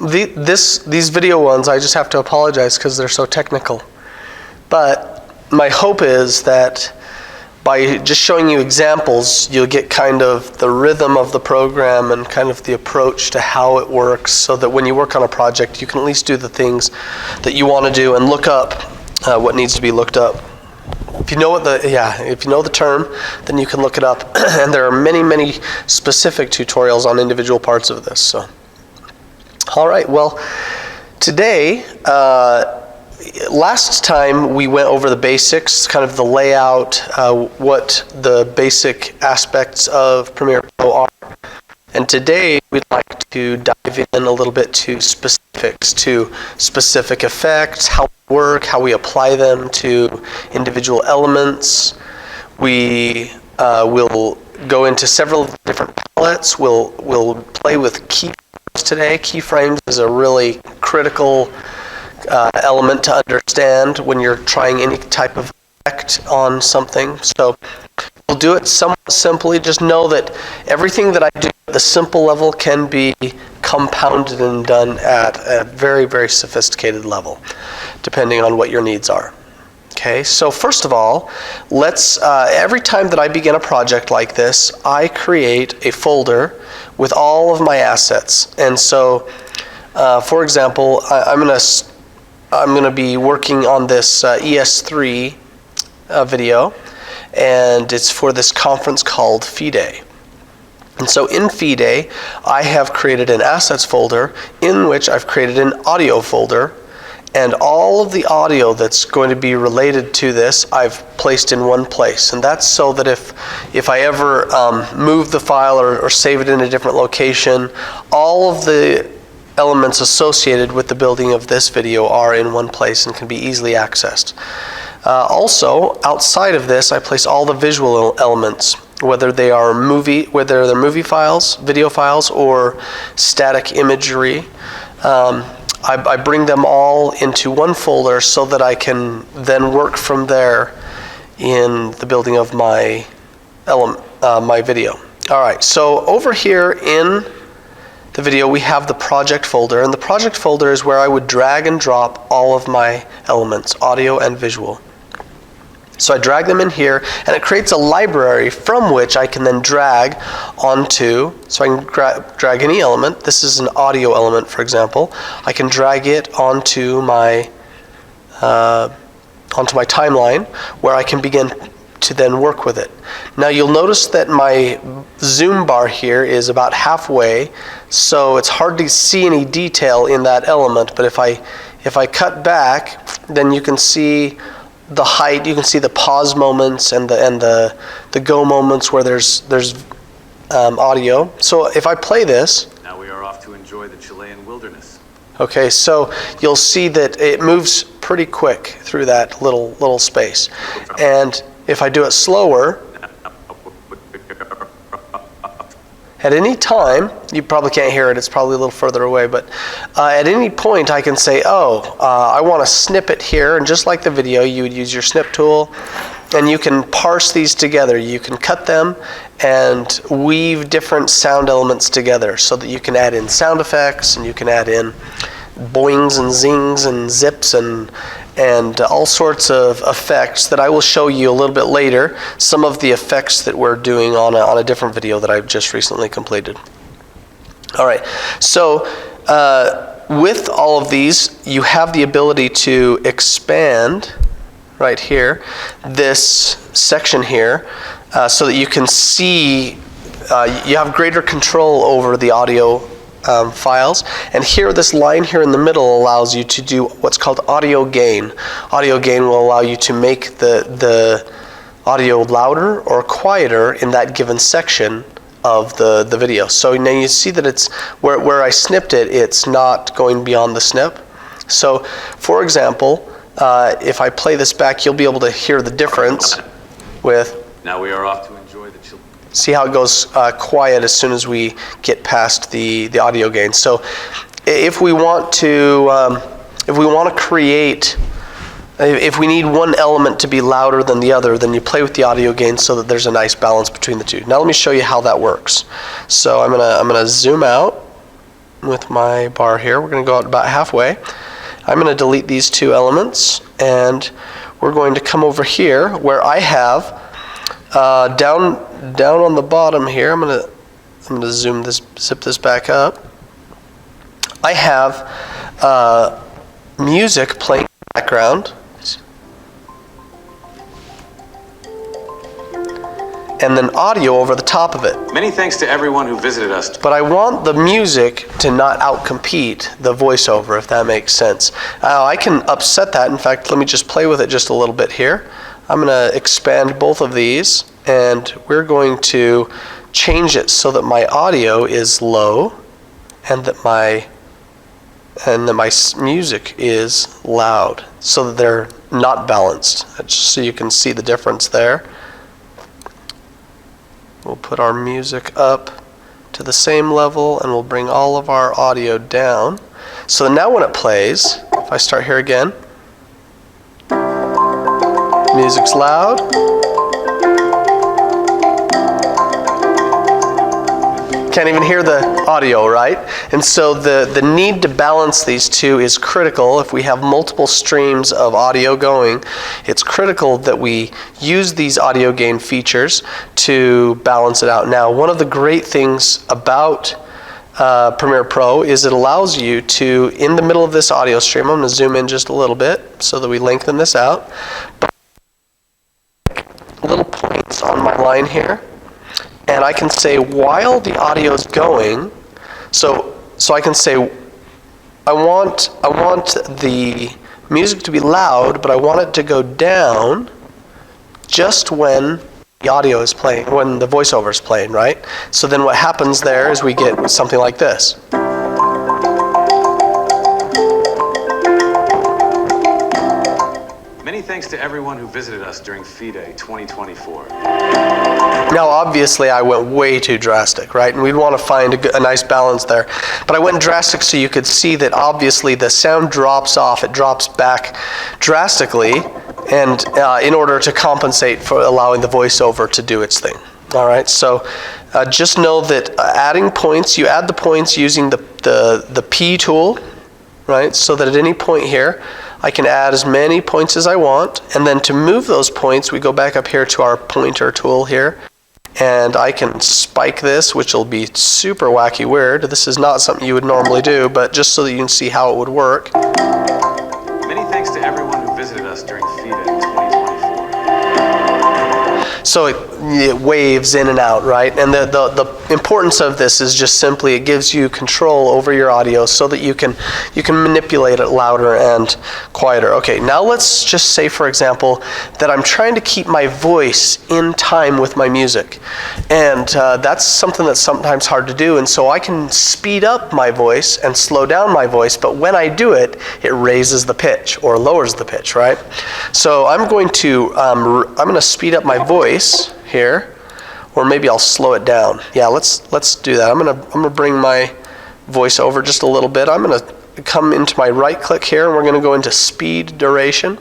These video ones, I just have to apologize because they're so technical. But my hope is that by just showing you examples, you'll get kind of the rhythm of the program and kind of the approach to how it works, so that when you work on a project, you can at least do the things that you want to do and look up what needs to be looked up. If you know the term, then you can look it up. And there are many specific tutorials on individual parts of this. So, all right. Well, today, last time we went over the basics, kind of the layout, what the basic aspects of Premiere Pro are. And today we'd like to dive in a little bit to specifics, to specific effects, how they work, how we apply them to individual elements. We will go into several different palettes. We'll play with keyframes today. Keyframes is a really critical element to understand when you're trying any type of effect on something. So we'll do it somewhat simply. Just know that everything that I do at the simple level can be compounded and done at a very sophisticated level, depending on what your needs are. Okay, so first of all, let's every time that I begin a project like this, I create a folder with all of my assets. And so, for example, I'm going to be working on this ES3 video, and it's for this conference called FIDE. And so in FIDE, I have created an assets folder in which I've created an audio folder, and all of the audio that's going to be related to this I've placed in one place. And that's so that if I ever move the file or save it in a different location, all of the elements associated with the building of this video are in one place and can be easily accessed. Also, outside of this, I place all the visual elements, whether they're movie files, video files, or static imagery. I bring them all into one folder so that I can then work from there in the building of my video. All right, so over here in the video, we have the project folder, and the project folder is where I would drag and drop all of my elements, audio and visual. So I drag them in here, and it creates a library from which I can then drag onto, so I can drag any element. This is an audio element, for example. I can drag it onto my timeline, where I can begin to then work with it. Now you'll notice that my zoom bar here is about halfway, so it's hard to see any detail in that element. But if I cut back, then you can see the height. You can see the pause moments and the go moments where there's audio. So if I play this, now we are off to enjoy the Chilean wilderness. Okay, so you'll see that it moves pretty quick through that little space, and if I do it slower, at any time, you probably can't hear it, it's probably a little further away, but at any point I can say, I want a snippet here, and just like the video, you would use your snip tool, and you can parse these together. You can cut them and weave different sound elements together so that you can add in sound effects, and you can add in boings and zings and zips and all sorts of effects that I will show you a little bit later, some of the effects that we're doing on a different video that I've just recently completed. All right, so with all of these, you have the ability to expand right here, this section here, so that you can see, you have greater control over the audio files. And here, this line here in the middle allows you to do what's called audio gain. Audio gain will allow you to make the audio louder or quieter in that given section of the video. So now you see that it's where I snipped it, it's not going beyond the snip. So for example, if I play this back, you'll be able to hear the difference with. Now we are off to enjoy the Chilean. See how it goes quiet as soon as we get past the audio gain. So if we want to create, if we need one element to be louder than the other, then you play with the audio gain so that there's a nice balance between the two. Now let me show you how that works. So I'm gonna zoom out, with my bar here. We're going to go out about halfway. I'm going to delete these two elements, and we're going to come over here where I have down on the bottom here. I'm going to zip this back up. I have music playing in the background, and then audio over the top of it. Many thanks to everyone who visited us. But I want the music to not outcompete the voiceover, if that makes sense. I can upset that. In fact, let me just play with it just a little bit here. I'm going to expand both of these, and we're going to change it so that my audio is low and that my music is loud, so that they're not balanced. Just so you can see the difference there. We'll put our music up to the same level, and we'll bring all of our audio down. So now when it plays, if I start here again, music's loud. Can't even hear the audio, right? And so the need to balance these two is critical. If we have multiple streams of audio going, it's critical that we use these audio gain features to balance it out. Now, one of the great things about Premiere Pro is it allows you to, in the middle of this audio stream, I'm going to zoom in just a little bit so that we lengthen this out, little points on my line here. And I can say while the audio is going, so I can say I want the music to be loud, but I want it to go down just when the audio is playing, when the voiceover is playing, right? So then what happens there is we get something like this. Many thanks to everyone who visited us during FIDE 2024. Now, obviously, I went way too drastic, right? And we'd want to find a nice balance there. But I went drastic so you could see that obviously the sound drops off. It drops back drastically, and in order to compensate for allowing the voiceover to do its thing. All right, so just know that adding points, you add the points using the P tool, right? So that at any point here, I can add as many points as I want, and then to move those points, we go back up here to our pointer tool here, and I can spike this, which will be super wacky weird. This is not something you would normally do, but just so that you can see how it would work. Many thanks to everyone who visited us during FIDE 2024. So it waves in and out, right? And the importance of this is just simply it gives you control over your audio so that you can manipulate it louder and quieter. Okay, now let's just say, for example, that I'm trying to keep my voice in time with my music. And that's something that's sometimes hard to do. And so I can speed up my voice and slow down my voice, but when I do it, it raises the pitch or lowers the pitch, right? So I'm going to speed up my voice here, or maybe I'll slow it down. Yeah, let's do that. I'm gonna bring my voice over just a little bit. I'm gonna come into my right click here, and we're gonna go into speed duration.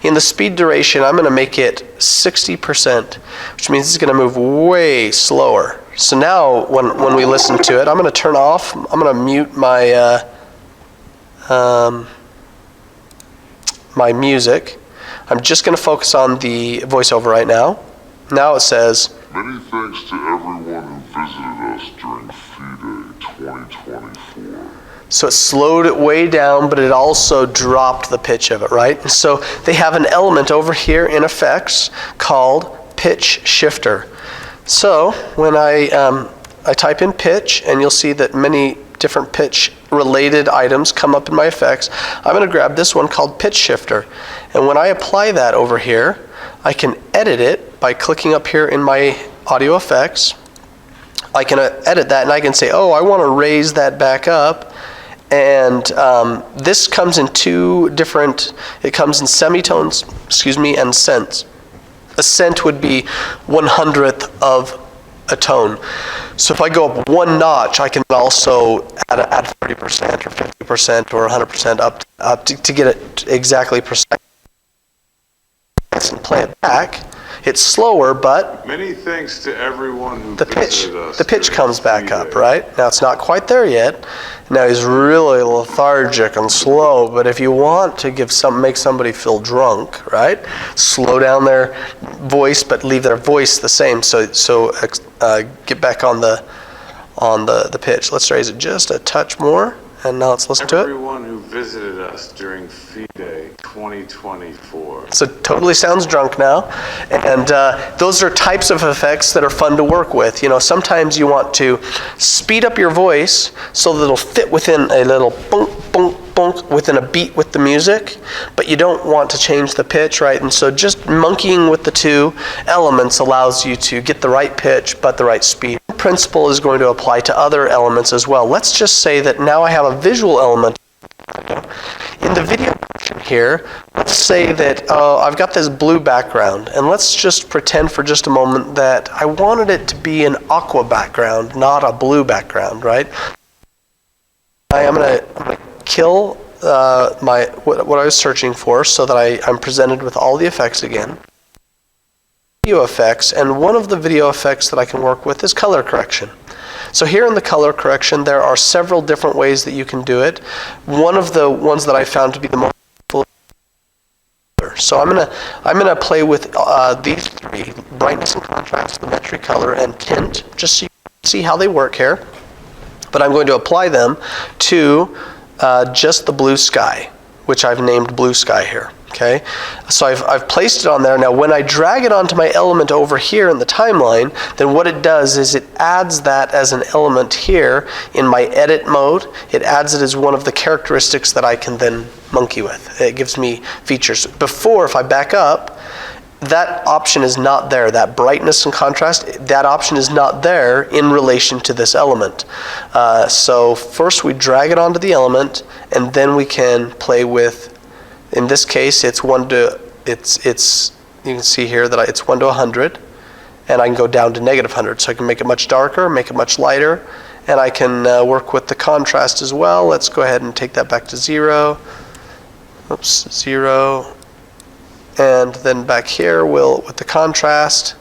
In the speed duration, I'm gonna make it 60%, which means it's gonna move way slower. So now when we listen to it, I'm gonna turn off, I'm gonna mute my my music. I'm just gonna focus on the voiceover right now. Now it says, many thanks to everyone who visited us during FIDE 2024. So it slowed it way down, but it also dropped the pitch of it, right? And so they have an element over here in effects called pitch shifter. So when I type in pitch, and you'll see that many different pitch related items come up in my effects, I'm going to grab this one called pitch shifter. And when I apply that over here, I can edit it by clicking up here in my audio effects. I can edit that, and I can say, oh, I want to raise that back up. And this comes in two different, it comes in semitones, and cents. A cent would be 1/100th of a tone. So if I go up one notch, I can also add 30% or 50% or 100% up to get it exactly precise. And play it back, It's slower, but Many thanks to everyone who the pitch visited us. the pitch during comes back Fee up, Day. right? Now it's not quite there yet. Now he's really lethargic and slow, but if you want to make somebody feel drunk, right? Slow down their voice, but leave their voice the same. So get back on the pitch. Let's raise it just a touch more, and now let's listen to it. Everyone who visited us during Fee Day 2024. So it totally sounds drunk now. And those are types of effects that are fun to work with. You know, sometimes you want to speed up your voice so that it'll fit within a little bunk, bunk, bunk, within a beat with the music, but you don't want to change the pitch, right? And so just monkeying with the two elements allows you to get the right pitch, but the right speed. The principle is going to apply to other elements as well. Let's just say that now I have a visual element. In the video here, let's say that I've got this blue background, and let's just pretend for just a moment that I wanted it to be an aqua background, not a blue background, right? I'm gonna kill what I was searching for so that I'm presented with all the effects again. Video effects, and one of the video effects that I can work with is color correction. So here in the color correction, there are several different ways that you can do it. One of the ones that I found to be the most useful is so I'm gonna play with these three: brightness and contrast, symmetry, color, and tint, just so you can see how they work here. But I'm going to apply them to just the blue sky, which I've named blue sky here. Okay, so I've placed it on there. Now when I drag it onto my element over here in the timeline, then what it does is it adds that as an element here in my edit mode. It adds it as one of the characteristics that I can then monkey with. It gives me features. Before, if I back up, that option is not there. That brightness and contrast, that option is not there in relation to this element. So first we drag it onto the element, and then we can play with. In this case, it's you can see here that it's 1 to 100, and I can go down to -100. So I can make it much darker, make it much lighter, and I can work with the contrast as well. Let's go ahead and take that back to 0. Oops, 0. And then back here, with the contrast,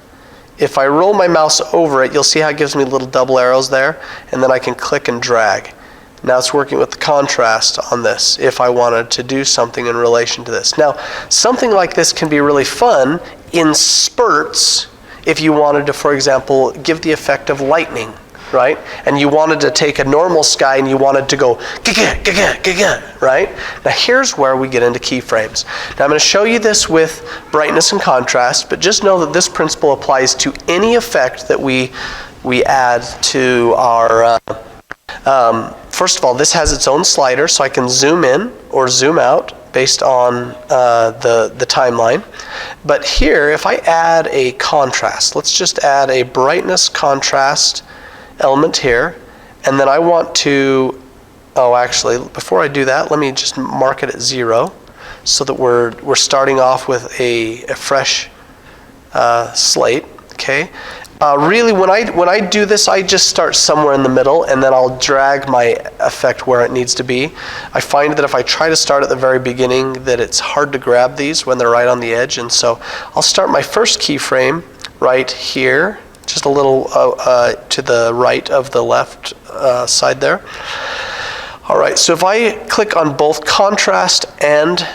if I roll my mouse over it, you'll see how it gives me little double arrows there, and then I can click and drag. Now it's working with the contrast on this if I wanted to do something in relation to this. Now, something like this can be really fun in spurts if you wanted to, for example, give the effect of lightning, right? And you wanted to take a normal sky and you wanted to go giga, giga, giga, right? Now here's where we get into keyframes. Now I'm going to show you this with brightness and contrast, but just know that this principle applies to any effect that we add to our first of all, this has its own slider, so I can zoom in or zoom out based on the timeline. But here, if I add a contrast, let's just add a brightness contrast element here, and then I want to, actually, before I do that, let me just mark it at 0 so that we're starting off with a fresh slate, okay? Really, when I do this, I just start somewhere in the middle, and then I'll drag my effect where it needs to be. I find that if I try to start at the very beginning, that it's hard to grab these when they're right on the edge, and so I'll start my first keyframe right here, just a little to the right of the left side there. All right, so if I click on both contrast and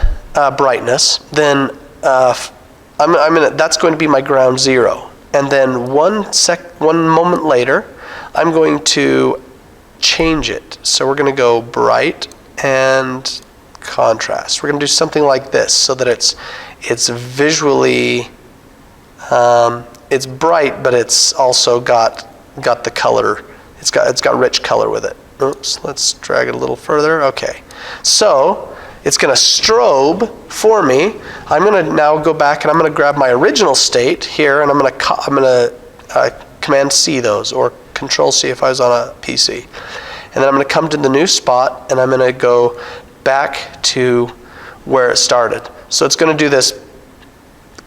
brightness, then that's going to be my ground 0. And then one moment later, I'm going to change it. So we're going to go bright and contrast. We're going to do something like this so that it's visually, it's bright, but it's also got the color. It's got rich color with it. Oops, let's drag it a little further. Okay, so it's going to strobe for me. I'm going to now go back and I'm going to grab my original state here, and I'm going to Command C those, or Control C if I was on a PC. And then I'm going to come to the new spot, and I'm going to go back to where it started. So it's going to do this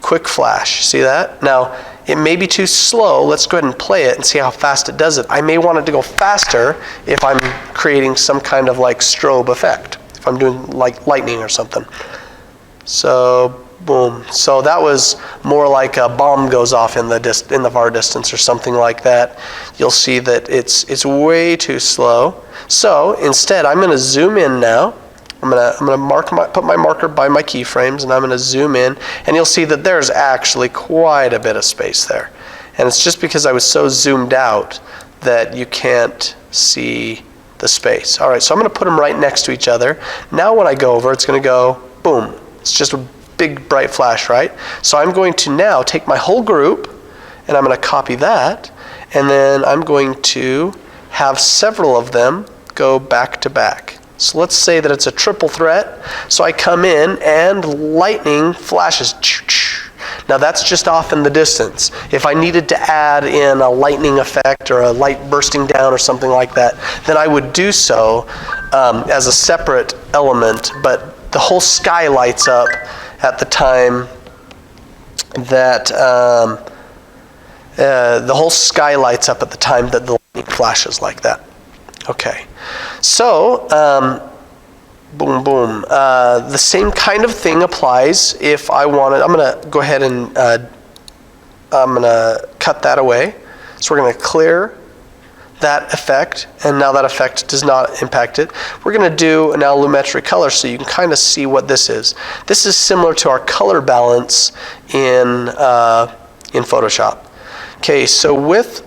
quick flash. See that? Now, it may be too slow. Let's go ahead and play it and see how fast it does it. I may want it to go faster if I'm creating some kind of like strobe effect. If I'm doing like lightning or something. So boom. So that was more like a bomb goes off in the far distance or something like that. You'll see that it's way too slow. So instead, I'm going to zoom in now. I'm gonna put my marker by my keyframes, and I'm going to zoom in, and you'll see that there's actually quite a bit of space there. And it's just because I was so zoomed out that you can't see the space. All right, so I'm going to put them right next to each other. Now when I go over, it's going to go boom. It's just a big bright flash, right? So I'm going to now take my whole group, and I'm going to copy that, and then I'm going to have several of them go back to back. So let's say that it's a triple threat. So I come in and lightning flashes. Now that's just off in the distance. If I needed to add in a lightning effect or a light bursting down or something like that, then I would do so as a separate element, but the whole sky lights up at the time that the whole sky lights up at the time that the lightning flashes like that. Okay, so boom, boom. The same kind of thing applies if I wanted. I'm going to go ahead and I'm going to cut that away. So we're going to clear that effect, and now that effect does not impact it. We're going to do now lumetri color so you can kind of see what this is. This is similar to our color balance in Photoshop. Okay, so with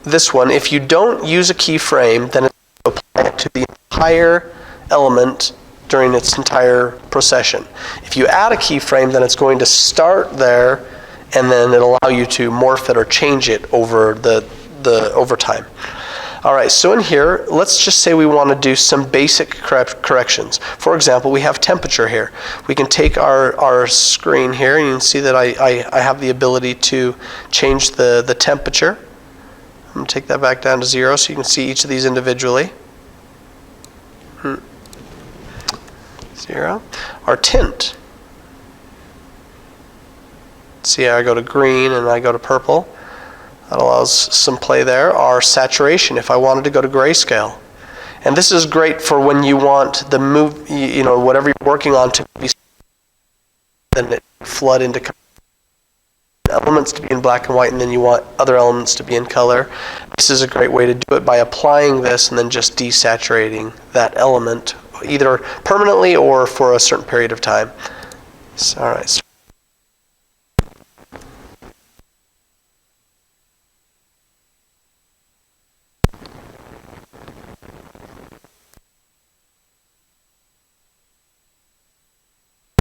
this one, if you don't use a keyframe, then it's going to apply it to the entire element during its entire procession. If you add a keyframe, then it's going to start there, and then it'll allow you to morph it or change it over over time. All right, so in here, let's just say we want to do some basic corrections. For example, we have temperature here. We can take our screen here, and you can see that I have the ability to change the temperature. I'm going to take that back down to 0 so you can see each of these individually. 0. Our tint. See how I go to green and I go to purple. That allows some play there. Our saturation, if I wanted to go to grayscale. And this is great for when you want the whatever you're working on to be, then it flood into elements to be in black and white, and then you want other elements to be in color. This is a great way to do it by applying this and then just desaturating that element, either permanently or for a certain period of time. So, all right. So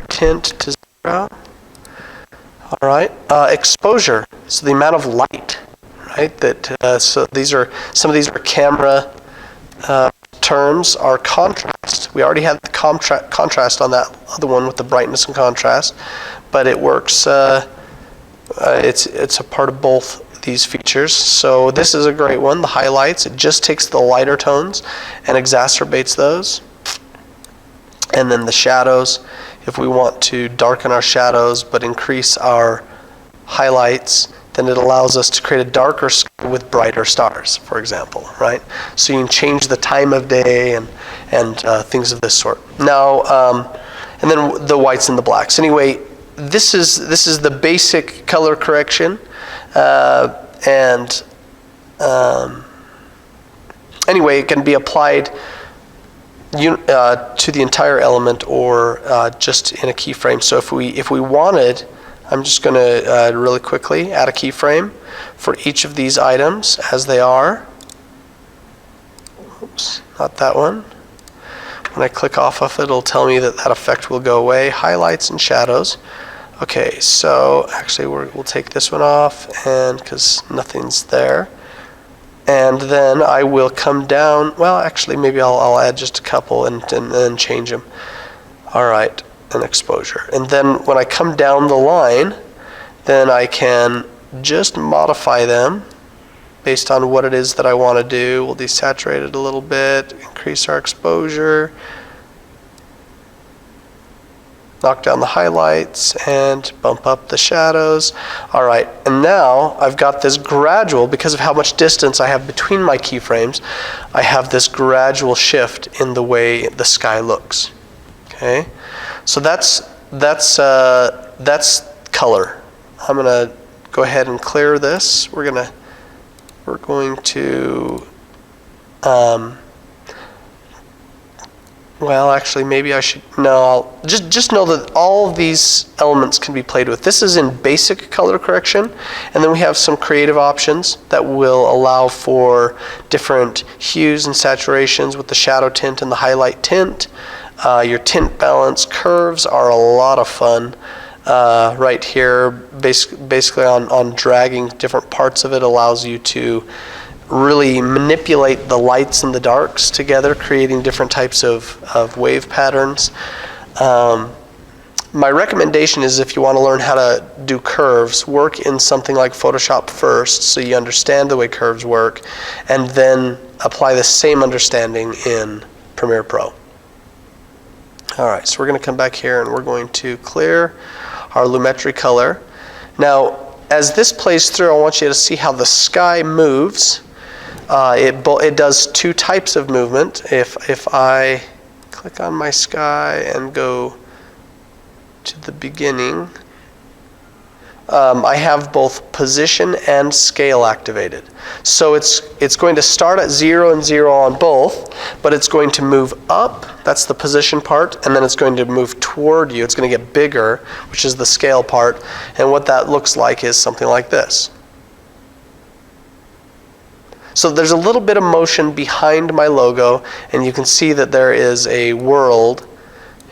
tint to 0. All right, exposure, so the amount of light, right? So some of these are camera terms. Our contrast, we already had the contrast on that other one with the brightness and contrast, but it works. It's a part of both these features. So this is a great one. The highlights, it just takes the lighter tones and exacerbates those. And then the shadows. If we want to darken our shadows but increase our highlights, then it allows us to create a darker sky with brighter stars, for example, right? So you can change the time of day and things of this sort. Now, and then the whites and the blacks. Anyway, this is the basic color correction, anyway, it can be applied to the entire element or just in a keyframe. So if we wanted, I'm just going to really quickly add a keyframe for each of these items as they are. Oops, not that one. When I click off of it, it'll tell me that effect will go away. Highlights and shadows. Okay, so actually we'll take this one off, and because nothing's there. And then I will come down, well actually maybe I'll add just a couple and then change them. All right, and exposure. And then when I come down the line, then I can just modify them based on what it is that I want to do. We'll desaturate it a little bit, increase our exposure, knock down the highlights, and bump up the shadows. All right, and now I've got this gradual, because of how much distance I have between my keyframes, I have this gradual shift in the way the sky looks. Okay, so that's that's color. I'm gonna go ahead and clear this. We're going to, well, actually, maybe I should, no, just know that all of these elements can be played with. This is in basic color correction, and then we have some creative options that will allow for different hues and saturations with the shadow tint and the highlight tint. Your tint balance curves are a lot of fun. Right here, basically on dragging different parts of it allows you to really manipulate the lights and the darks together, creating different types of wave patterns. My recommendation is, if you want to learn how to do curves, work in something like Photoshop first so you understand the way curves work, and then apply the same understanding in Premiere Pro. Alright, so we're going to come back here and we're going to clear our Lumetri color. Now, as this plays through, I want you to see how the sky moves. It does two types of movement. If I click on my sky and go to the beginning, I have both position and scale activated. So it's going to start at 0 and 0 on both, but it's going to move up, that's the position part, and then it's going to move toward you. It's going to get bigger, which is the scale part, and what that looks like is something like this. So there's a little bit of motion behind my logo, and you can see that there is a world.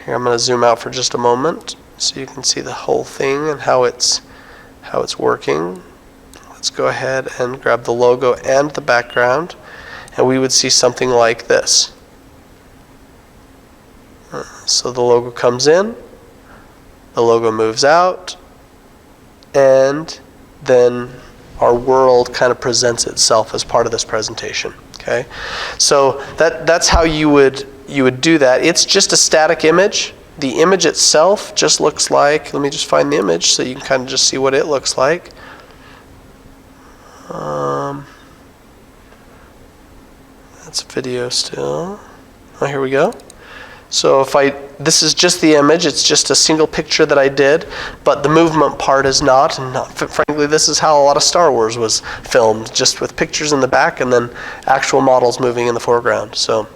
Here, I'm going to zoom out for just a moment so you can see the whole thing and how it's working. Let's go ahead and grab the logo and the background, and we would see something like this. So the logo comes in, the logo moves out, and then our world kind of presents itself as part of this presentation. Okay, so that's how you would do that. It's just a static image. The image itself just looks like, let me just find the image so you can kind of just see what it looks like. That's video still. Oh, here we go. So this is just the image, it's just a single picture that I did, but the movement part is not, and frankly, this is how a lot of Star Wars was filmed, just with pictures in the back and then actual models moving in the foreground. So